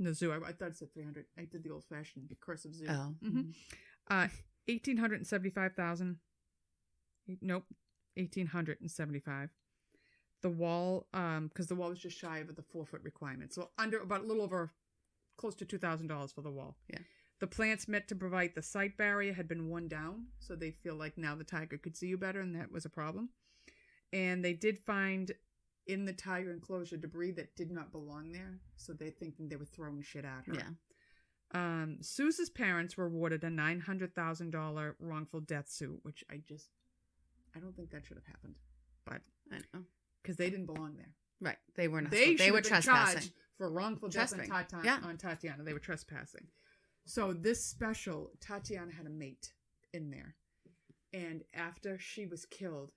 The zoo, I thought it said 300. I did the old-fashioned cursive zoo. Oh. Mm-hmm. $1,875,000. Nope, $1,875. The wall, because the wall was just shy of the 4-foot requirement, so about a little over, close to $2,000 for the wall. Yeah. The plants meant to provide the sight barrier had been worn down, so they feel like now the tiger could see you better, and that was a problem. And they did find in the tiger enclosure debris that did not belong there, so they're thinking they were throwing shit at her. Yeah. Suze's parents were awarded a $900,000 wrongful death suit, which I don't think that should have happened, but I know. Because they didn't belong there. Right. They were not. They were been trespassing. charged for wrongful death on Tatiana. They were trespassing. So this special, Tatiana had a mate in there. And after she was killed...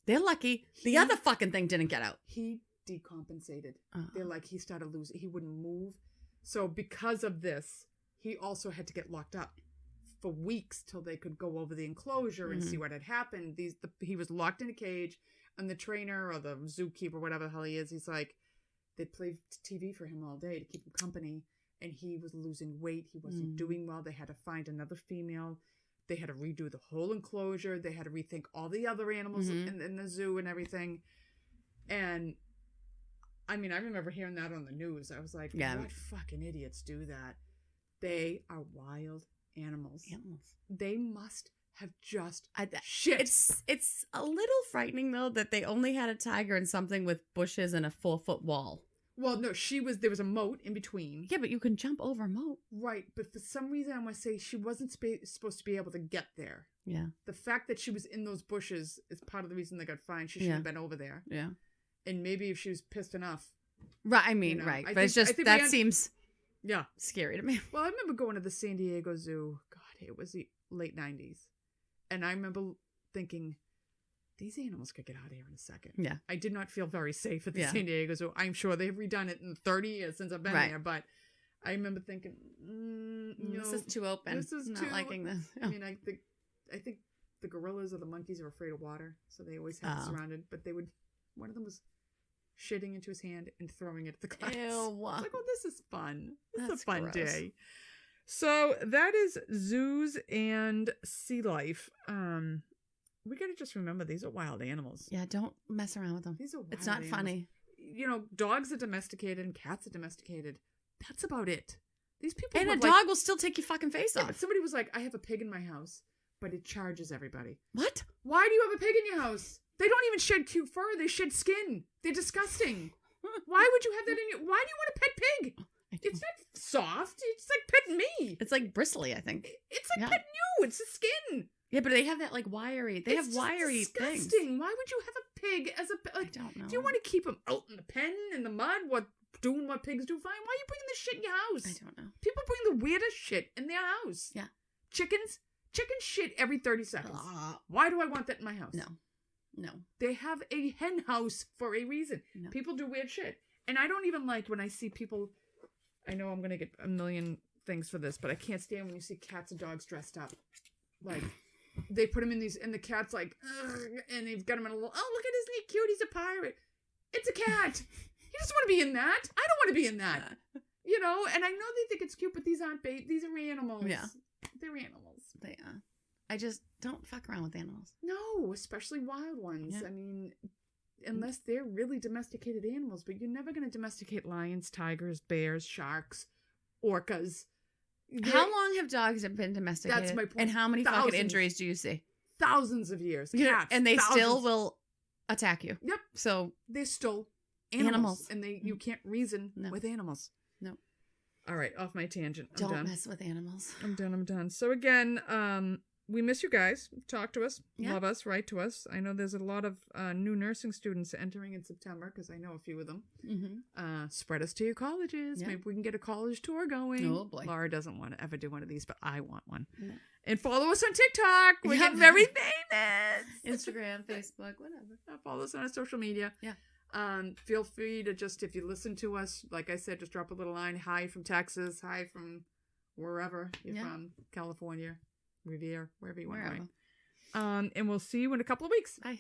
They're lucky. The other fucking thing didn't get out. He decompensated. They're like, he started losing... He wouldn't move. So because of this, he also had to get locked up for weeks till they could go over the enclosure and see what had happened. He was locked in a cage, and the trainer or the zookeeper, whatever the hell he is, he's like, they'd play TV for him all day to keep him company. And he was losing weight. He wasn't doing well. They had to find another female. They had to redo the whole enclosure. They had to rethink all the other animals in the zoo and everything. And, I mean, I remember hearing that on the news. I was like, what fucking idiots do that? They are wild animals. They must have just shit. It's a little frightening, though, that they only had a tiger and something with bushes and a 4-foot wall. Well, no, there was a moat in between. Yeah, but you can jump over a moat. Right, but for some reason, I want to say she wasn't supposed to be able to get there. Yeah. The fact that she was in those bushes is part of the reason they got fined. She shouldn't have been over there. Yeah. And maybe if she was pissed enough. Right, I mean, right. But it's just, that seems scary to me. Well, I remember going to the San Diego Zoo. God, it was the late 90s. And I remember thinking... These animals could get out of here in a second. Yeah. I did not feel very safe at the San Diego Zoo. I'm sure they've redone it in 30 years since I've been there, but I remember thinking, this is too open. This is not liking this. I mean, I think the gorillas or the monkeys are afraid of water, so they always have it surrounded. But one of them was shitting into his hand and throwing it at the class. Ew. I was like, oh, this is fun. This is a fun day. So that is zoos and sea life. We gotta just remember these are wild animals. Yeah, don't mess around with them. These are wild It's not animals. funny. You know, dogs are domesticated and cats are domesticated. That's about it. These people and a dog will still take your fucking face off. But somebody was like, I have a pig in my house, but it charges everybody. What? Why do you have a pig in your house? They don't even shed cute fur. They shed skin. They're disgusting. Why would you have that in your... Why do you want a pet pig? It's not soft. It's like petting me. It's like bristly, I think. It's like petting you. It's the skin. Yeah, but they have that like wiry. They have wiry disgusting. things. Why would you have a pig as a... Like, I don't know. Do you want to keep them out in the pen, in the mud, doing what pigs do? Fine. Why are you bringing this shit in your house? I don't know. People bring the weirdest shit in their house. Yeah. Chicken shit every 30 seconds. Why do I want that in my house? No. They have a hen house for a reason. No. People do weird shit. And I don't even like when I see people... I know I'm going to get a million things for this, but I can't stand when you see cats and dogs dressed up. Like... They put him in these, and the cat's like, ugh, and they've got him in a little, oh, look at isn't he cute? He's a pirate. It's a cat. He doesn't want to be in that. I don't want to be in that. You know, and I know they think it's cute, but these aren't these are animals. Yeah. They're animals. They are. I just don't fuck around with animals. No, especially wild ones. Yeah. I mean, unless they're really domesticated animals, but you're never going to domesticate lions, tigers, bears, sharks, orcas. How long have dogs been domesticated? That's my point. And how many fucking injuries do you see? Thousands of years. Cats. And they still will attack you. Yep. So they're still animals. And you can't reason with animals. No. All right, off my tangent. Don't mess with animals. I'm done. So again, we miss you guys. Talk to us. Yeah. Love us. Write to us. I know there's a lot of new nursing students entering in September because I know a few of them. Mm-hmm. Spread us to your colleges. Yeah. Maybe we can get a college tour going. Oh, boy. Laura doesn't want to ever do one of these, but I want one. Yeah. And follow us on TikTok. We're getting very famous. Instagram, Facebook, whatever. Follow us on our social media. Yeah. Feel free to just, if you listen to us, like I said, just drop a little line. Hi from Texas. Hi from wherever you're from. California. Revere, wherever you want to write. And we'll see you in a couple of weeks. Bye.